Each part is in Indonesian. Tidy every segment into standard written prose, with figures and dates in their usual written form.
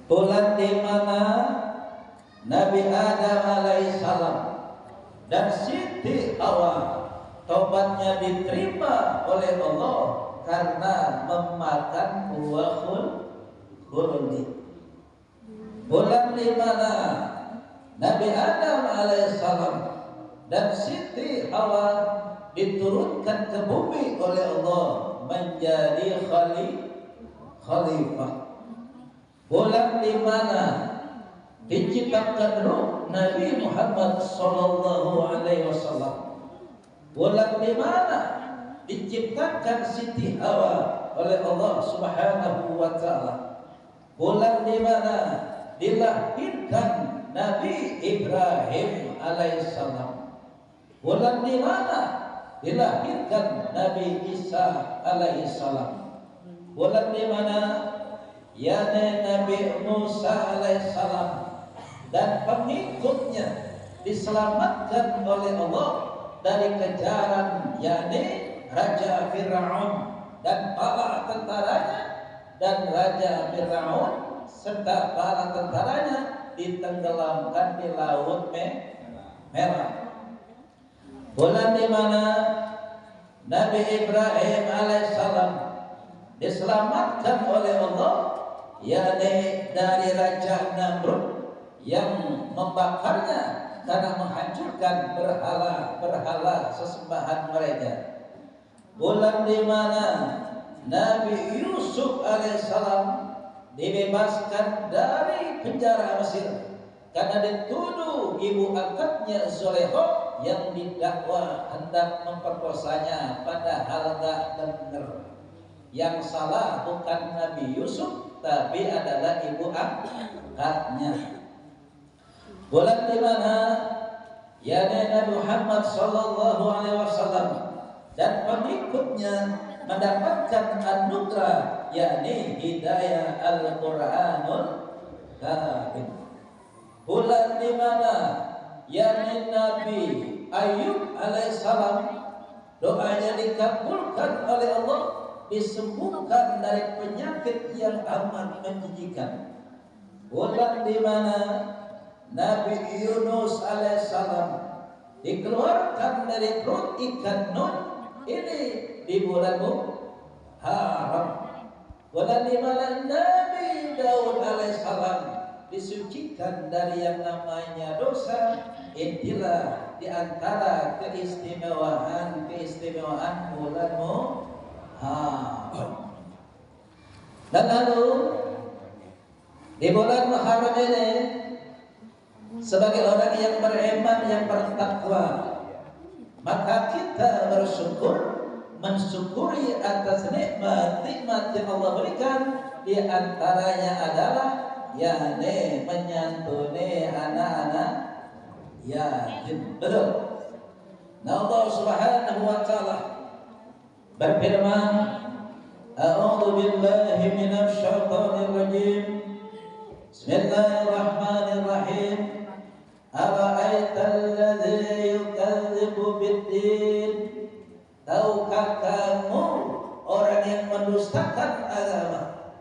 bulan di mana Nabi Adam alaihissalam dan Siti Hawa tobatnya diterima oleh Allah karena memakan buah khuldi. Bulan di mana Nabi Adam alaihissalam dan Siti Hawa diturunkan ke bumi oleh Allah menjadi khalifah. Bulan di mana diciptakan ruh Nabi Muhammad sallallahu alaihi wasallam. Bulan di mana diciptakan Siti Hawa oleh Allah Subhanahu wa taala. Bulan di mana dilahirkan Nabi Ibrahim alaihissalam. Bulan di mana dilahirkan Nabi Isa alaihissalam. Bulan di mana yakni Nabi Musa alaihissalam dan pengikutnya diselamatkan oleh Allah dari kejaran yakni Raja Fir'aun dan para tentaranya, dan Raja Fir'aun serta para tentaranya ditenggelamkan di Laut Merah. Bulan di mana Nabi Ibrahim alaihissalam diselamatkan oleh Allah yakni dari Raja Namrud yang membakarnya karena menghancurkan berhala sesembahan mereka. Bulan di mana Nabi Yusuf alaihissalam dibebaskan dari penjara Mesir karena dituduh ibu angkatnya Zulaikha yang didakwa hendak memperkosanya, padahal enggak benar. Yang salah bukan Nabi Yusuf tapi adalah ibu angkatnya. Bulan di mana yakni Nabi Muhammad sallallahu alaihi wasallam dan pengikutnya mendapatkan anugerah yakni hidayah Al-Qur'anul Karim. Bulan di mana yakni Nabi Ayub alaihissalam doanya dikabulkan oleh Allah, disembuhkan dari penyakit yang amat menjijikan. Bulan di mana Nabi Yunus alaihissalam dikeluarkan dari perut ikan Nun, ini di bulan Muharram. Bulan di mana Nabi Daud alaihissalam disucikan dari yang namanya dosa. Inilah di antara keistimewaan bulan Muharram. Dan lalu di bulan Muharram ini sebagai orang yang beriman, yang bertakwa, maka kita mensyukuri atas nikmat yang Allah berikan. Di antaranya adalah yakni menyantuni anak-anak yatim. Betul. Nah, Allah Subhanahu wa taala berfirman, A'udzu billahi minasy syaithanir rajim. Bismillahirrahmanirrahim. Ara'aital ladzi yukadzibu biddin. Tahukah kamu orang yang mendustakan agama?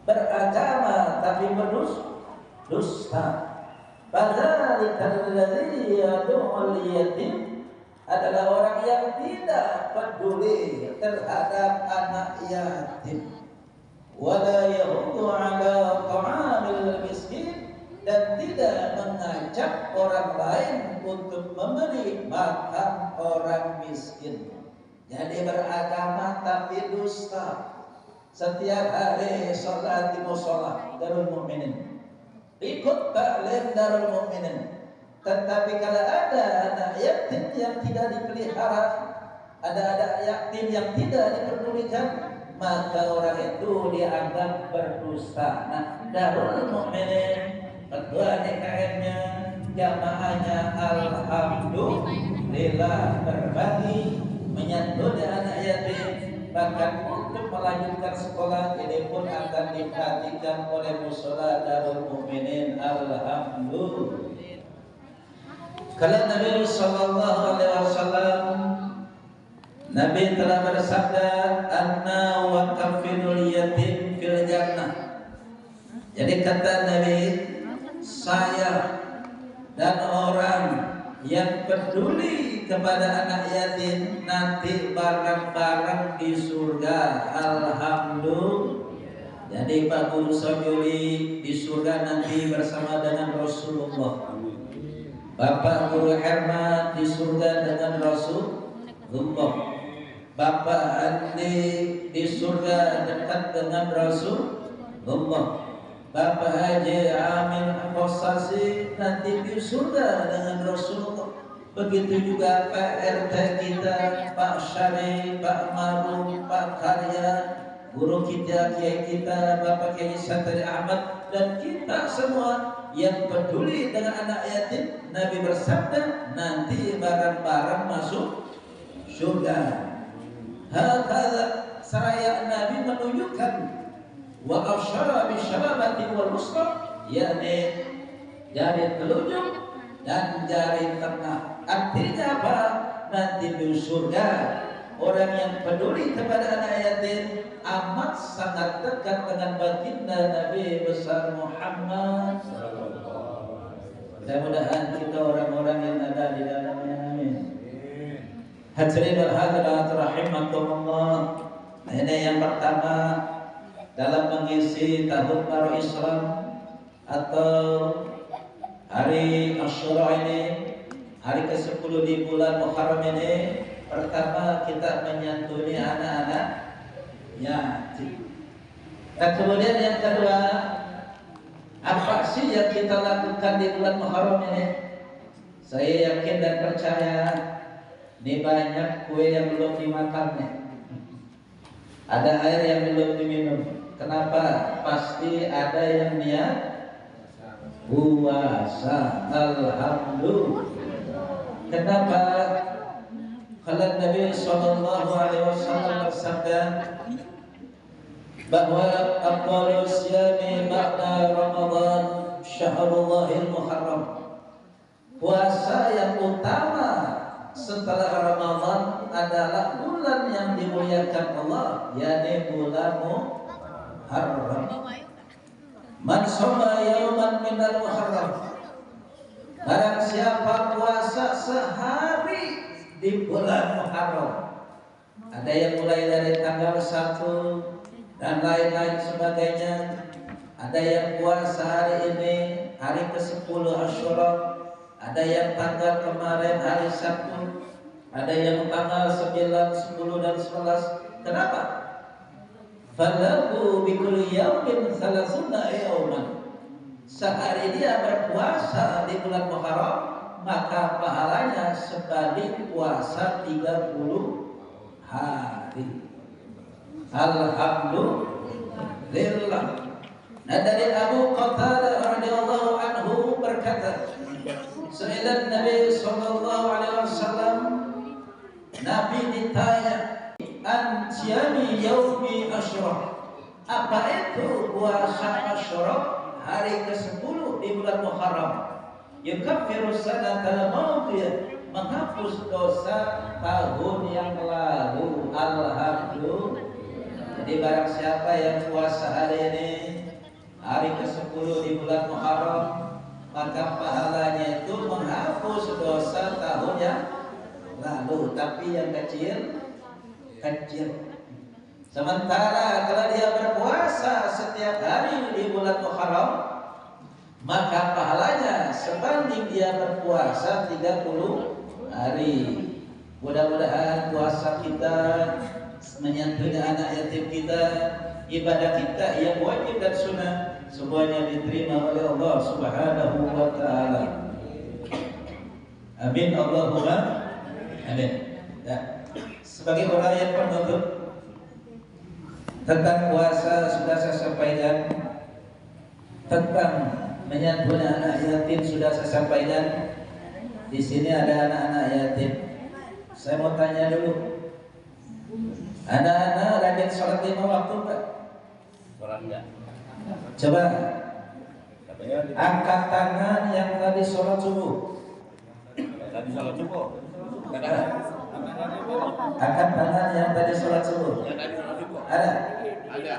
Beragama tapi berdusta. Fadzalikal ladzi yad'ul yatim, adalah orang yang tidak peduli terhadap anak yatim. Wala yahuddu ala ta'amil miskin, dan tidak mengajak orang lain untuk memberi makan orang miskin. Jadi beragama tapi dusta. Setiap hari sholat di mushola Darul Mu'minin, ikut taklim Darul Mu'minin, tetapi kalau ada anak yatim yang tidak dipelihara, ada anak yatim yang tidak diperdulikan, maka orang itu dianggap berdusta. Nah, Darul Mu'minin ketua DKM-nya, jamaahnya alhamdulillah berbagi, menyantuni anak yatim, bahkan untuk melanjutkan sekolah ini pun akan diperhatikan oleh mushola Darul Mu'minin. Alhamdulillah. Kalau Nabi sallallahu alaihi wasallam, Nabi telah bersabda, "Anna wa kafinul yatim fil jannah." Jadi kata Nabi, saya dan orang yang peduli kepada anak yatim nanti bareng-bareng di surga. Alhamdulillah. Jadi Pak Guru Sojuli di surga nanti bersama dengan Rasulullah. Bapak Guru Herman di surga dengan Rasulullah. Bapak Andi di surga dekat dengan Rasulullah. Bapak Haji Amin Kosasi nanti di surga dengan Rasulullah. Begitu juga Pak RT kita, Pak Syari, Pak Marum, Pak Karya, guru kita, kiai kita, Bapak Kiai Satri Ahmad, dan kita semua yang peduli dengan anak yatim. Nabi bersabda nanti bareng-bareng masuk surga. Hakala seraya Nabi menunjukkan wa asyara bisyarabati wal wusta, yakni jari telunjuk dan jari tengah. Artinya apa? Nanti di surga orang yang peduli kepada anak yatim amat sangat dekat dengan baginda Nabi besar Muhammad. Mudah-mudahan kita orang-orang yang ada di dalamnya. Amin. Hadirin wal hadirat rahimakumullah. Ini yang pertama dalam mengisi tahun baru Islam atau hari Asyura ini, hari ke-10 di bulan Muharram ini. Pertama kita menyantuni anak-anak yatim. Dan kemudian yang kedua, apa sih yang kita lakukan di bulan Muharram ini? Saya yakin dan percaya ini banyak kue yang belum dimakan nih. Ada air yang belum diminum. Kenapa? Pasti ada yang niat puasa. Alhamdulillah. Kenapa? Kalau Nabi Sallallahu Alaihi Wasallam bersabda bahwa afdhalu siyami ba'da Ramadan syahrullahil Muharram. Puasa yang utama setelah Ramadan adalah bulan yang dimuliakan Allah, yakni bulan Muharram. Man shoma yawman minal Muharram, barang siapa puasa sehari di bulan Muharram, ada yang mulai dari tanggal 1 dan lain-lain sebagainya. Ada yang puasa hari ini, hari ke-10 Asyura. Ada yang tanggal kemarin hari Sabtu. Ada yang tanggal 9, 10 dan 11. Kenapa? Falahu bikulli yaumin salasuna yauman. Sehari dia berpuasa di bulan Muharram, maka pahalanya sebanding puasa 30 hari. Alhamdulillah. Nah, dari Abu Qatadah radhiyallahu anhu berkata, Sayyidina Nabi sallallahu alaihi wasallam, Nabi ditanya, an siyami yaumi Asyura, apa itu puasa Asyura hari ke-10 di bulan Muharram? Yukaffiru sanatal madiyah, menghapus dosa tahun yang lalu. Alhamdulillah. Jadi barang siapa yang puasa hari ini, hari ke-10 di bulan Muharram, maka pahalanya itu menghapus dosa tahun yang lalu, tapi yang kecil. Sementara kalau dia berpuasa setiap hari di bulan Muharram, maka pahalanya sebanding dia berpuasa 30 hari. Mudah-mudahan puasa kita, menyantuni anak yatim kita, ibadah kita yang wajib dan sunnah, semuanya diterima oleh Allah Subhanahu wa ta'ala. Amin Allahumma amin. Ya. Sebagai orang yang penutup tentang puasa sudah saya sampaikan, tentang menyantuni anak yatim sudah saya sampaikan. Di sini ada anak-anak yatim. Saya mau tanya dulu, anak-anak rajin sholat 5 waktu Pak? Sholat enggak? Coba angkat tangan yang tadi sholat subuh. Tadi sholat subuh. Angkat tangan yang tadi sholat subuh. Yang tadi sholat subuh. Ada? Ada.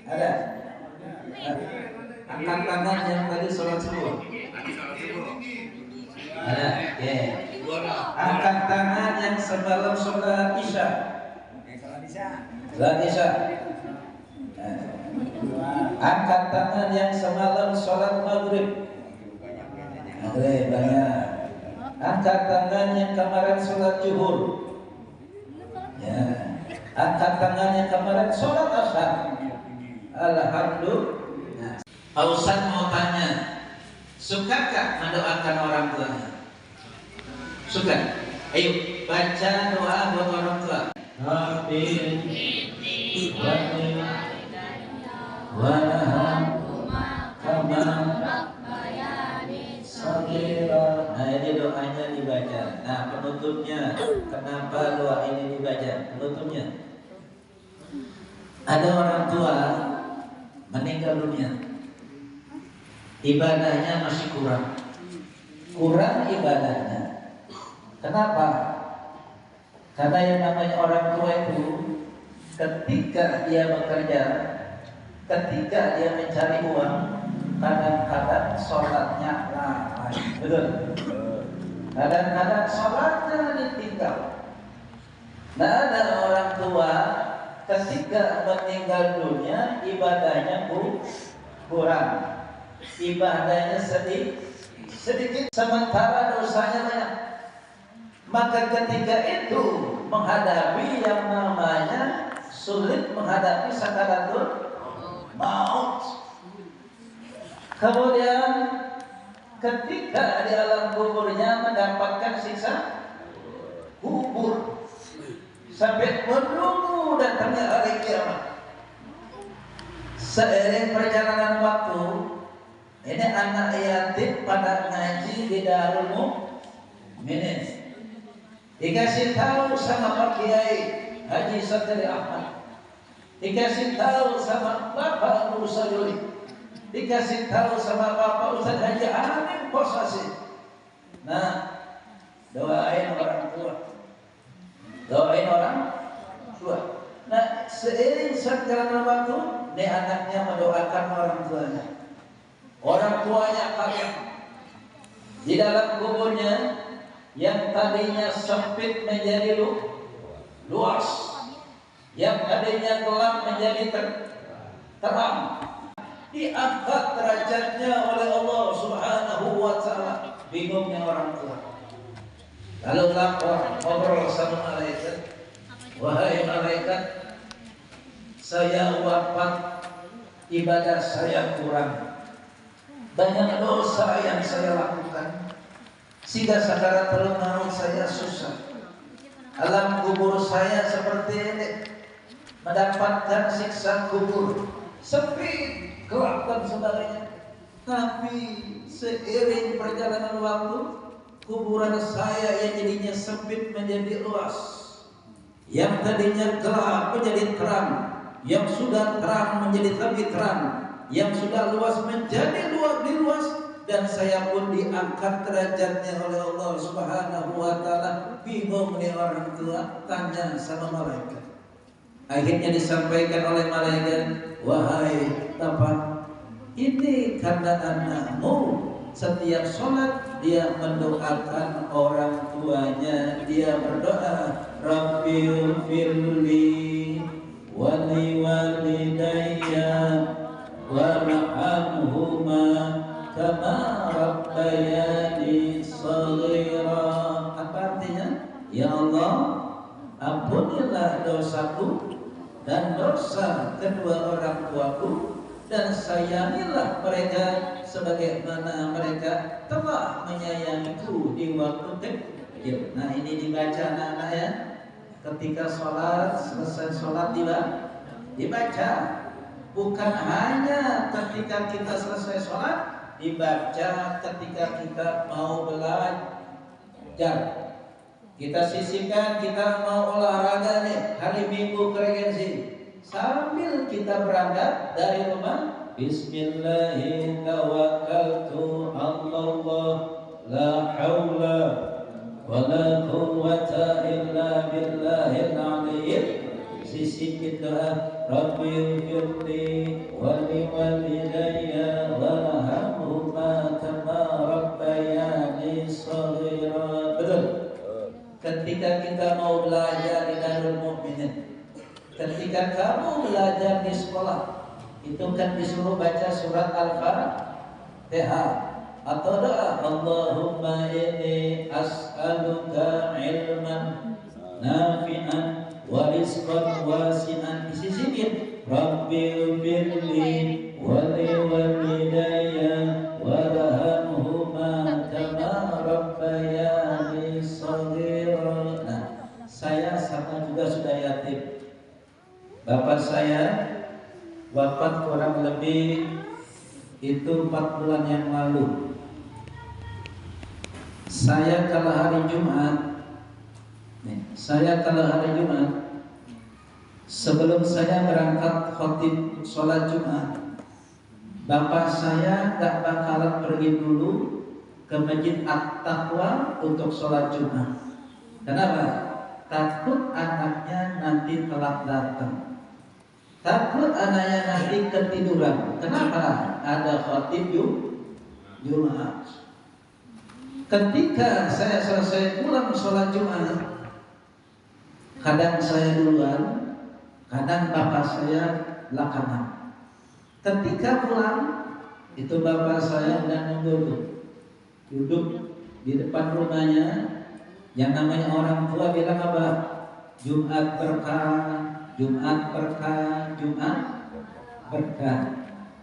Ada? Angkat tangan yang tadi sholat subuh. Ada, oke. Angkat tangan yang semalam sholat isya. Sholat isya. Angkat tangan yang semalam sholat maghrib. Maghrib banyak. Angkat tangan yang kemarin sholat zuhur. Ya. Angkat tangan yang kemarin sholat asar. Alhamdulillah. Pak Ustaz mau tanya, sukakah mendoakan orang tuanya? Suka? Ayo baca doa buat orang tua. Rabbi warhamhuma kama rabbayani shaghira. Nah, ini doanya dibaca. Nah, penutupnya, kenapa doa ini dibaca? Penutupnya, ada orang tua meninggal dunia, ibadahnya masih kurang ibadahnya. Kenapa? Karena yang namanya orang tua itu ketika dia bekerja, ketika dia mencari uang, kadang-kadang sholatnya lalai. Betul? Kadang-kadang sholatnya ditinggal. Nah, ada orang tua ketika meninggal dunia ibadahnya kurang, ibadahnya sedikit, sementara dosanya banyak. Maka ketika itu menghadapi yang namanya sulit menghadapi sakaratul maut. Kemudian ketika di alam kuburnya mendapatkan siksa kubur sampai menunggu datangnya hari kiamat. Seiring perjalanan waktu, ini anak yatim pada ngaji di Darul Mukminin. Dikasih tahu sama Pak Kiai Haji Satri Ahmad, dikasih tahu sama Bapak Nur Sayuri, dikasih tahu sama Bapak Ustaz Haji Amin Posasi. Nah, doain orang tua, doain orang tua. Nah, seiring sejalan waktu, ini anaknya mendoakan orang tuanya. Orang tuanya kaget. Di dalam kuburnya yang tadinya sempit menjadi luas, yang tadinya gelap menjadi terang, diangkat derajatnya oleh Allah Subhanahu wa Ta'ala. Bingungnya orang tua, lalu lapor ngobrol sama malaikat, wahai malaikat, saya wafat, ibadah saya kurang, banyak dosa yang saya lakukan, sehingga sakaratul maut saya susah. Alam kubur saya seperti ini, mendapatkan siksa kubur, sepi, gelap dan sebagainya. Tapi seiring perjalanan waktu, kuburan saya yang jadinya sempit menjadi luas, yang tadinya gelap menjadi terang, yang sudah terang menjadi lebih terang, yang sudah luas menjadi luas, dan saya pun diangkat derajatnya oleh Allah Subhanahu wa Ta'ala. Bingung nih orang tua, tanya sama malaikat. Akhirnya disampaikan oleh malaikat, wahai Bapak, ini karena anakmu setiap sholat dia mendoakan orang tuanya. Dia berdoa, Rabbil firli wali walidayya warhamhuma kama rabbayani shaghira. Apa artinya? Ya Allah, ampunilah dosaku dan dosa kedua orang tuaku, dan sayangilah mereka sebagaimana mereka telah menyayangiku di waktu kecil. Nah, ini dibaca anak-anak ya. Ketika sholat, selesai sholat dibaca. Bukan hanya ketika kita selesai sholat, dibaca ketika kita mau belajar. Kita sisihkan, kita mau olahraga nih, hari Minggu kregensi, sambil kita berangkat dari rumah, Bismillahirrahmanirrahim, tawakkaltu 'alallah, la haula wala quwwata illa billahil 'aliyyil. Sisihkan doa, Rabbil firli wali walidayya wa ketika kita mau belajar di Darul Mukminin, ketika kamu belajar di sekolah, itu kan disuruh baca surat Al-Fatihah atau doa Allahumma inni as'aluka ilman nafi'an wa rizqan wasi'an. Disisikin Rabbil firli wali walidayya warhamhuma kama rabbayani shaghira. Nah, saya sama juga sudah yatim. Bapak saya wafat kurang lebih itu 4 bulan yang lalu. Saya kalau hari Jumat, sebelum saya berangkat khotib sholat Jumat, bapak saya gak bakalan pergi dulu ke Masjid At-Taqwa untuk sholat Jumat. Kenapa? Takut anaknya nanti telat datang, takut anaknya nanti ketiduran. Kenapa? Ada khotib Jumat. Ketika saya selesai pulang sholat Jumat, kadang saya duluan, kadang bapak saya belakangan. Ketika pulang, itu bapak saya udah nunggu duduk di depan rumahnya. Yang namanya orang tua bilang apa? Jumat berkah, Jumat berkah, Jumat berkah.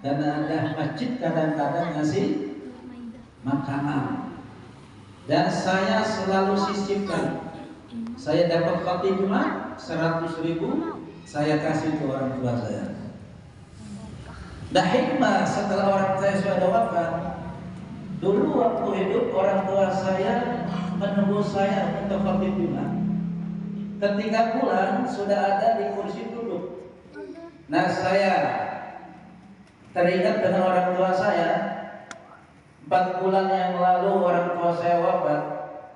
Dan ada masjid kadang-kadang ngasih makanan. Dan saya selalu sisipkan. Saya dapat khotib Jumat 100.000, saya kasih ke orang tua saya. Dah hikmah setelah orang saya sudah wafat. Dulu waktu hidup orang tua saya menunggu saya untuk khotib Jumat. Ketika pulang sudah ada di kursi duduk. Nah, saya teringat dengan orang tua saya. 4 bulan yang lalu orang tua saya wafat.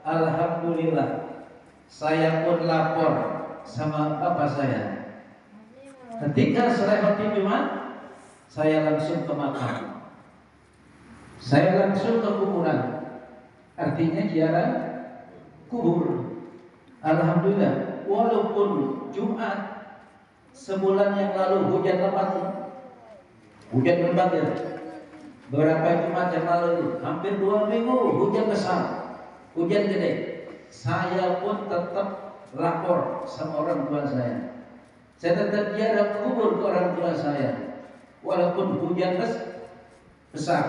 Alhamdulillah, saya pun lapor sama bapak saya. Ketika selesai khotib Jumat, saya langsung ke makam. Saya langsung ke kuburan. Artinya ziarah kubur. Alhamdulillah, walaupun Jumat sebulan yang lalu hujan lebat ya. Berapa Jumat yang lalu, hampir 2 minggu hujan besar, hujan gede. Saya pun tetap lapor sama orang tua saya. Saya tetap ziarah kubur ke orang tua saya. Walaupun hujan besar,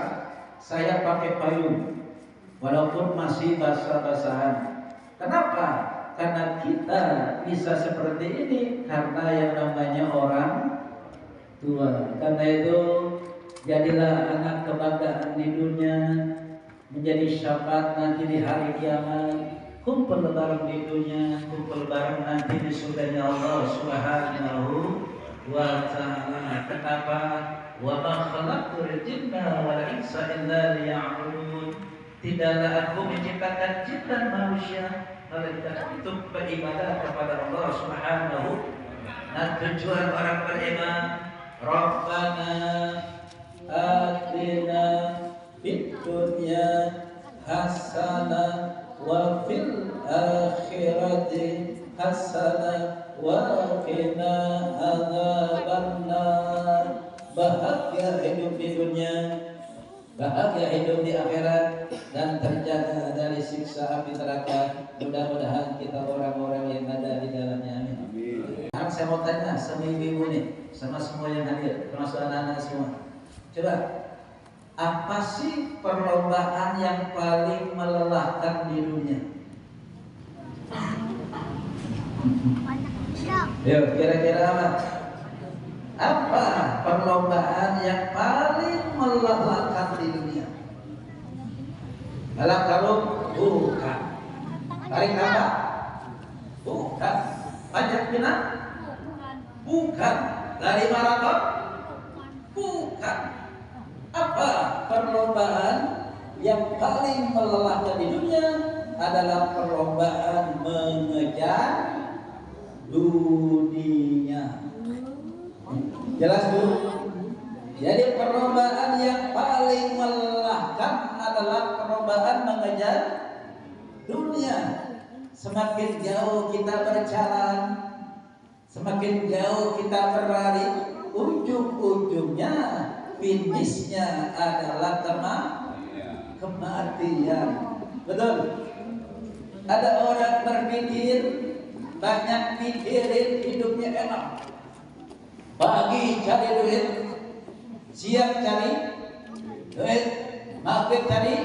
saya pakai payung. Walaupun masih basah-basahan. Kenapa? Karena kita bisa seperti ini karena yang namanya orang tua. Karena itu jadilah anak kebanggaan di dunia, menjadi syafaat nanti di hari kiamat. Kumpul bareng di dunia, kumpul bareng nanti di surganya Allah Subhanahu wa ta'ala. Kenapa? Wa ma khalaqtul jinna wal insa illa liya'budun. Tidaklah aku menciptakan jin dan manusia melainkan untuk beribadah kepada Allah Subhanahu. Nah, tujuan orang beriman, Rabbana atina fid dunya hasanah wa fil akhirati hasanah wa qina adzabannar. Bahagia hidup di dunia, bahagia hidup di akhirat, dan terjaga dari siksa api neraka. Mudah-mudahan kita orang-orang yang ada di dalamnya. Amin. Sekarang saya mau tanya sama ibu-ibu nih, sama semua yang hadir, termasuk anak-anak semua. Coba, apa sih perlombaan yang paling melelahkan di dunia? Yuk, kira-kira apa? Apa perlombaan yang paling melelahkan di dunia? Balap karung? Bukan. Tarik nafas? Bukan. Panjat pinang? Bukan. Lari maraton? Bukan. Apa perlombaan yang paling melelahkan di dunia? Adalah perlombaan mengejar dunia. Jelas Bu? Jadi perlombaan yang paling melelahkan adalah perlombaan mengejar dunia. semakin jauh kita berjalan, semakin jauh kita berlari, ujung-ujungnya finishnya adalah kematian. Betul? Ada orang berpikir, banyak mikirin hidupnya enak. Pagi cari duit, siang cari duit, maghrib cari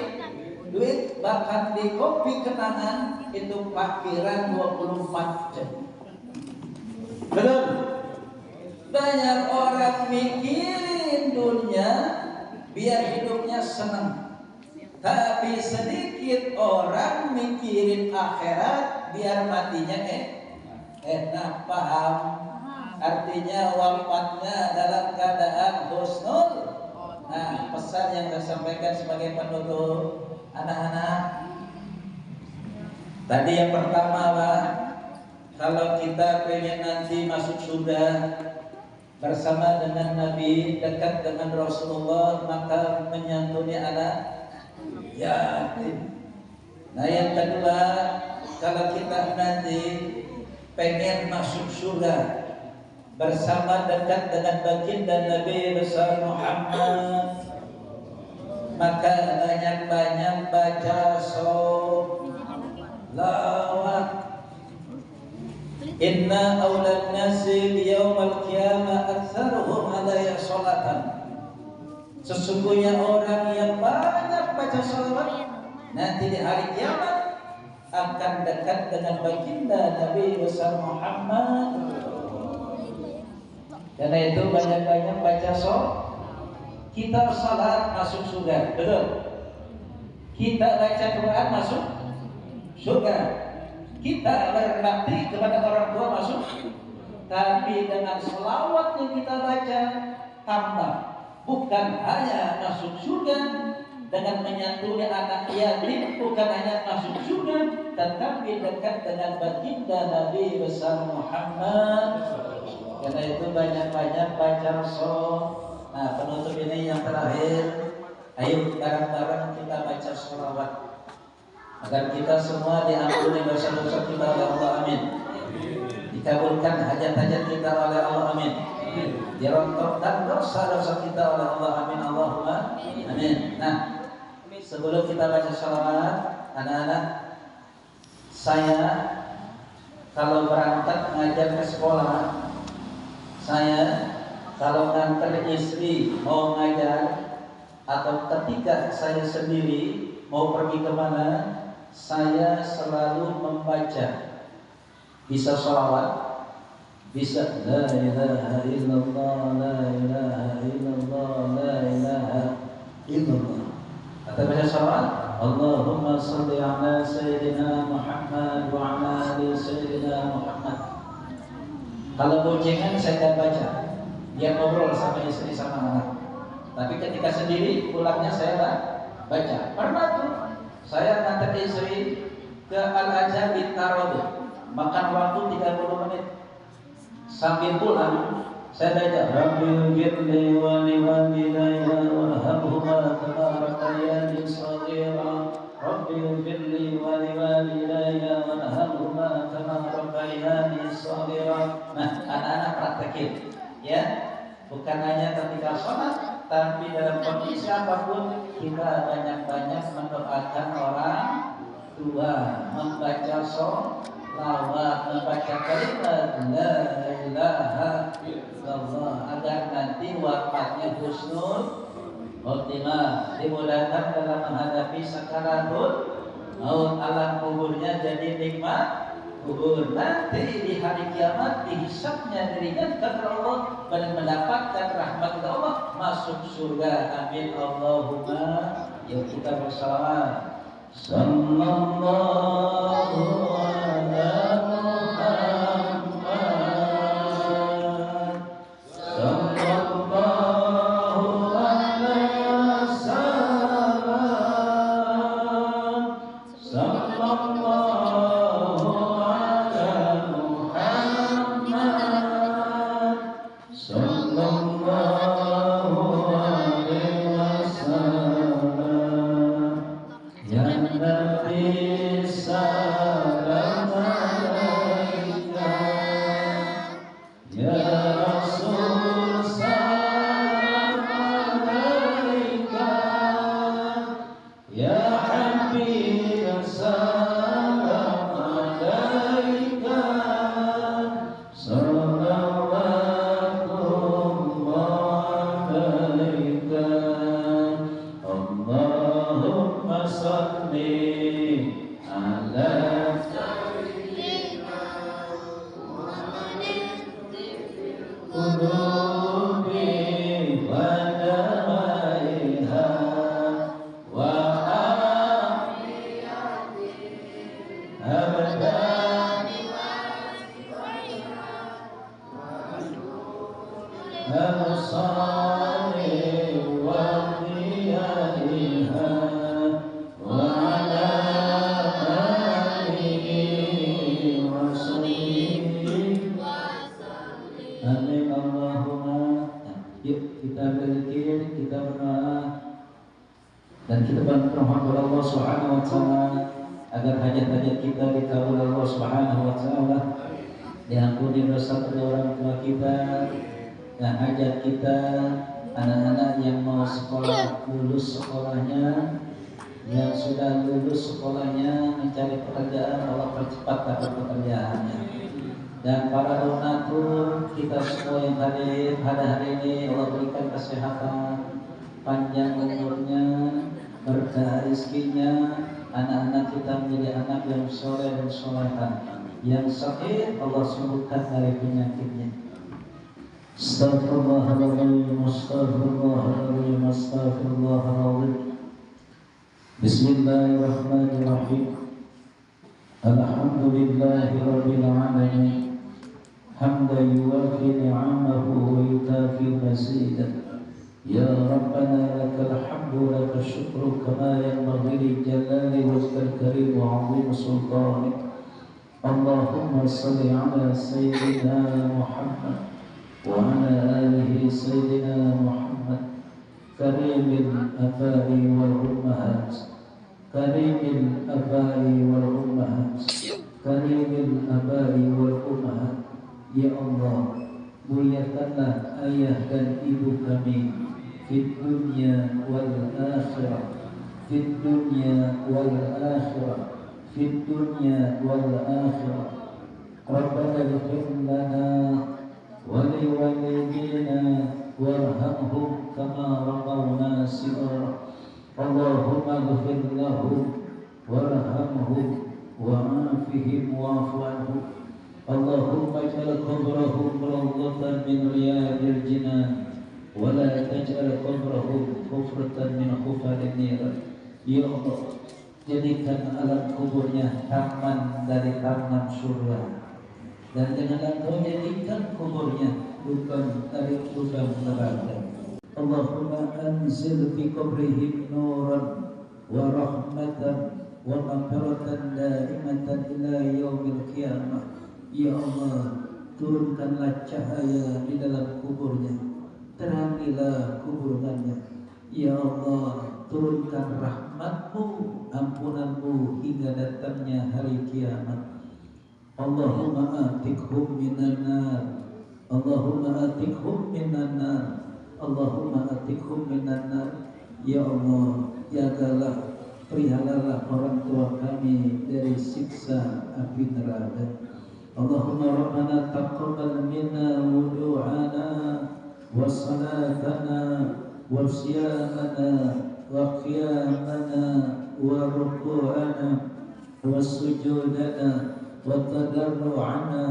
duit, bahkan di kopi kenangan itu parkiran 24 jam. Belum. Banyak orang mikirin dunia biar hidupnya senang, tapi sedikit orang mikirin akhirat biar matinya enak. Paham? Artinya wafatnya dalam keadaan husnul. Nah, pesan yang saya sampaikan sebagai penutup, anak-anak, tadi yang pertama, Pak, kalau kita pengen nanti masuk surga bersama dengan Nabi, dekat dengan Rasulullah, maka menyantuni anak yatim. Nah, yang kedua, kalau kita nanti pengen masuk surga bersama dekat dengan baginda Nabi besar Muhammad, maka banyak-banyak baca sholawat. Inna awlan nasi yaumal qiyamah aktsaruhum alaiya sholatan. Sesungguhnya orang yang banyak baca sholawat nanti di hari kiamat akan dekat dengan baginda Nabi besar Muhammad. Karena itu banyak-banyak baca kita salat masuk surga, betul? Kita baca Quran masuk surga. Kita berbakti kepada orang tua masuk. Tapi dengan selawat yang kita baca tambah, bukan hanya masuk surga, dengan menyantuni anak yatim bukan hanya masuk surga, tetapi dekat dengan baginda Nabi besar Muhammad. Karena itu banyak-banyak baca Nah, penutup ini yang terakhir, ayo bareng-bareng kita baca sholawat agar kita semua diampuni dosa-dosa kita oleh Allah, amin. Dikabulkan hajat-hajat kita oleh Allah, amin. Dirontokkan dosa-dosa kita oleh Allah, amin. Allahumma amin. Nah, sebelum kita baca sholawat, anak-anak, saya kalau berangkat ngajar ke sekolah, saya kalau nganter istri mau ngajar, atau ketika saya sendiri mau pergi kemana, saya selalu membaca, bisa sholawat, bisa la ilaha illallah, la ilaha illallah, la ilaha illallah, atau baca sholawat, Allahumma salli ala sayyidina Muhammad wa ala ali sayyidina Muhammad. Kalau boncengan saya tidak baca, dia ngobrol sama istri sama anak. Tapi ketika sendiri pulangnya saya baca. Pernah tuh saya ngantar istri ke Al-Azhar di Tarodo, makan waktu 30 menit. Sambil pulang saya baca Rabbil ghfirli wa liwalidayya warhamhuma kama rabbayani shaghira. Rabbil ghfirli wa liwalidayya warhamhuma kama rabbayani shaghira. Nah, anak-anak praktekin ya, bukan hanya ketika sholat, tapi dalam kondisi apapun kita banyak-banyak mendoakan orang tua, membaca sholawat, membaca kalimat la ilaha illallah agar nanti wafatnya husnul khotimah, dimudahkan dalam menghadapi sakaratul maut, alam kuburnya jadi nikmat kubur. Nanti di hari kiamat dihisabnya diringankan oleh Allah dan mendapatkan rahmat Allah, masuk surga, amin Allahumma. Yuk kita bersama sallallahu ala Muhammad, sallallahu alaihi wasallam, sallallahu ala Muhammad, sallallahu alaihi wasallam. Ya Nabi sallallahu salli ala qulubi wa dawaiha wa abdani absari wa qiyaiha wa ala alihi wa sahbihi. Amin Allahumma. Yuk kita berzikir, kita berdoa dan kita bermohon kepada Allah Subhanahu wa taala agar hajat-hajat kita dikabul Allah Subhanahu wa taala, diampuni dosa kedua orang tua kita, dan hajat kita, anak-anak yang mau sekolah lulus sekolahnya, yang sudah lulus sekolahnya mencari pekerjaan, Allah percepat dapat pekerjaannya. Dan para donatur kita semua yang hadir pada hari ini, Allah berikan kesehatan, panjang umurnya, berkah rezekinya, anak-anak kita menjadi anak yang soleh dan solehah, yang sakit Allah sembuhkan dari penyakitnya. Astaghfirullahaladzim, astaghfirullahaladzim, astaghfirullahaladzim. Bismillahirrahmanirrahim. Alhamdulillahi rabbil alamin. Hamdan yuwafi ni'amahu wa yukafi mazidah. Ya Rabbana lakal hamdu wa lakal syukru kama yanbaghi li jalali wajhikal karim wa 'azimi sultanik. Allahumma salli ala sayyidina Muhammad wa ala alihi sayyidina Muhammad karimil abai wal ummahat, karimil abai wal ummahat, karimil abai wal ummahat. Ya Allah, muliakanlah ayah dan ibu kami fid dunya wal akhirah, fid dunya wal akhirah, fid dunya wal akhirah. Rabbana ighfir lana wa liwalidina warhamhum kama rabbawna shighara. Allahumma ighfir lahum warhamhum wa'afihim wa'fu anhum. Allahumma ij'al qabrahum rawdatan min riyadil jinan wa la taj'al qabrahum hufratan min hufadin niran. Ya Allah, jadikan alam kuburnya taman dari taman surga, dan janganlah Kau jadikan kuburnya bukan dari lubang neraka. Allahumma anzil fi qabrihim nuran wa rahmatan wa maghfiratan daimatan ila yaumil qiyamah. Ya Allah, turunkanlah cahaya di dalam kuburnya, terangilah kuburannya. Ya Allah, turunkan rahmat-Mu, ampunan-Mu hingga datangnya hari kiamat. Allahumma atikhum minan nar, Allahumma atikhum minan nar, Allahumma atikhum minan nar. Ya Allah, jagalah, peliharalah orang tua kami dari siksa api neraka. Allahumma rabbana taqabbal minna wudu'ana wa salatana wa siyamana wa qiyamana wa ruku'ana wa sujudana wa tadarru'ana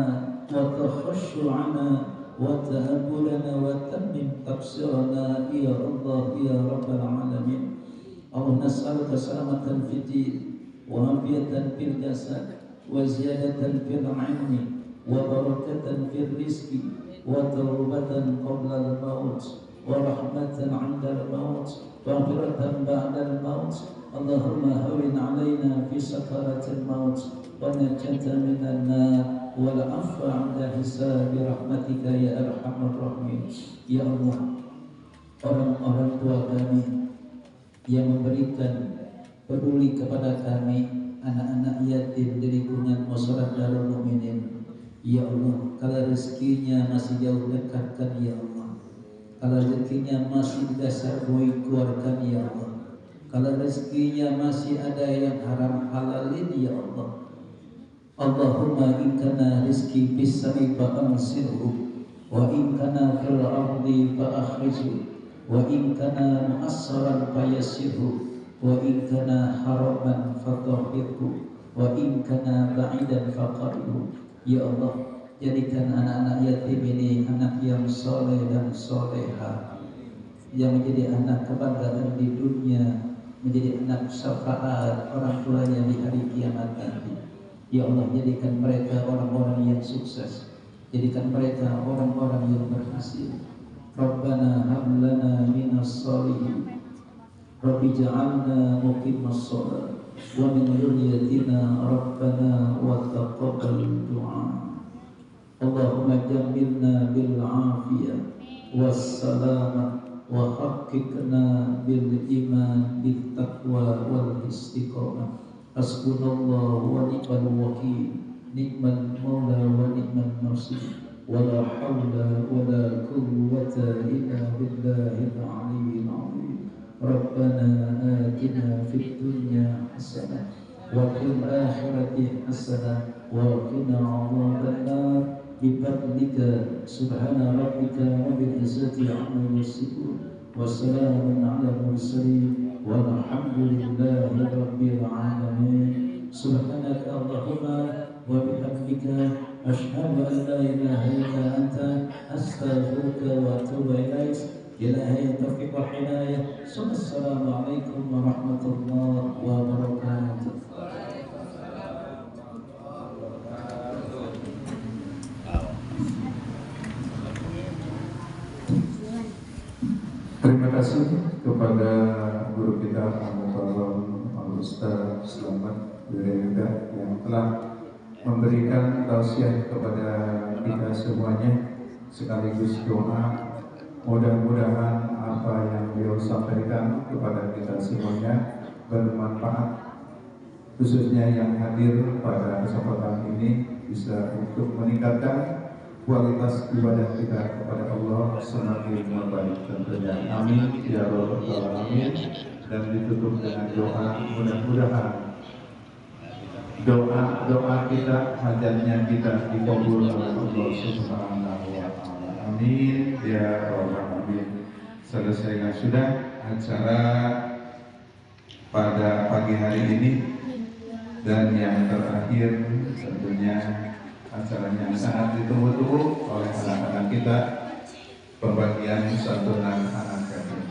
wa takhushu'ana wa ta'abbulana wa tammim tafsirana ya Allah ya Rabbal Alamin. Allah nas'aluka salamatan fid din wa afiyatan fil jasad wa ziyadatan fil ilmi wa barakatan fil rizqi wa tawbatan qabla al-maut wa rahmatan 'inda al-maut wa maghfiratan ba'da al-maut. Allahumma hawwin 'alaina fi sakaratil maut wa najatan minan nar wal 'afwa 'inda hisabi rahmatika ya arhamar rahimin. Ya Allah, orang-orang tua kami yang memberikan peduli kepada kami, anak-anak yatim di lingkungan Musyawarah Darul Mukminin. Ya Allah, kalau rezekinya masih jauh dekatkan ya Allah, kalau rezekinya masih di dasar bui keluarkan ya Allah, kalau rezekinya masih ada yang haram halalin ya Allah. Allahumma in kana rizki fis sami fa amsirhu wa in kana fil ardi fa akhrijhu wa in kana mu'assaran fa yassirhu wa in kana haraman fatahhirhu wa in kana ba'idan faqaribhu. Ya Allah, jadikan anak-anak yatim ini anak yang soleh dan soleha, yang menjadi anak kebanggaan di dunia, menjadi anak syafaat orang tuanya di hari kiamat nanti. Ya Allah, jadikan mereka orang-orang yang sukses, jadikan mereka orang-orang yang berhasil. Rabbana hab lana minas sholihin, Rabbi ja'alna muqimas shalah wa min dhurriyyatina Rabbana wa taqabbal du'a. Allahumma jammilna bil afiyah was salamah wa haqiqna bil iman bil taqwa wal istiqamah. Hasbunallahu wa ni'mal wakil, ni'mal maula wa ni'mal nasir, wa la hawla wa la quwwata illa billahil aliyyil azim. Rabbana atina fid dunya hasanah wa fil akhirati hasanah wa qina adzabannar bifadlika. Subhana rabbika rabbil izzati amma yasifun wa salamun 'alal mursalin walhamdulillahi rabbil alamin. Subhanaka Allahumma wa bihamdika asyhadu an la ilaha illa anta astaghfiruka wa atubu ilaik. Ilahi taufiq wal hidayah. Assalamualaikum warahmatullahi wabarakatuh. Terima kasih kepada guru kita Al-Mukarram Al-Ustaz Selamat Wirayuda yang telah memberikan tausiah kepada kita semuanya, sekaligus doa. Mudah-mudahan apa yang beliau sampaikan kepada kita semuanya bermanfaat, khususnya yang hadir pada kesempatan ini bisa untuk meningkatkan kualitas ibadah kita kepada Allah semakin membaik tentunya. Amin ya rabbal alamin. Dan ditutup dengan doa, mudah-mudahan doa kita, hajatnya kita dikabul oleh Allah Subhanahu wa taala. Amin ya rabbal alamin. Selesaikan sudah acara pada pagi hari ini, dan yang terakhir tentunya acara yang sangat ditunggu-tunggu oleh anak-anak kita, pembagian santunan anak yatim.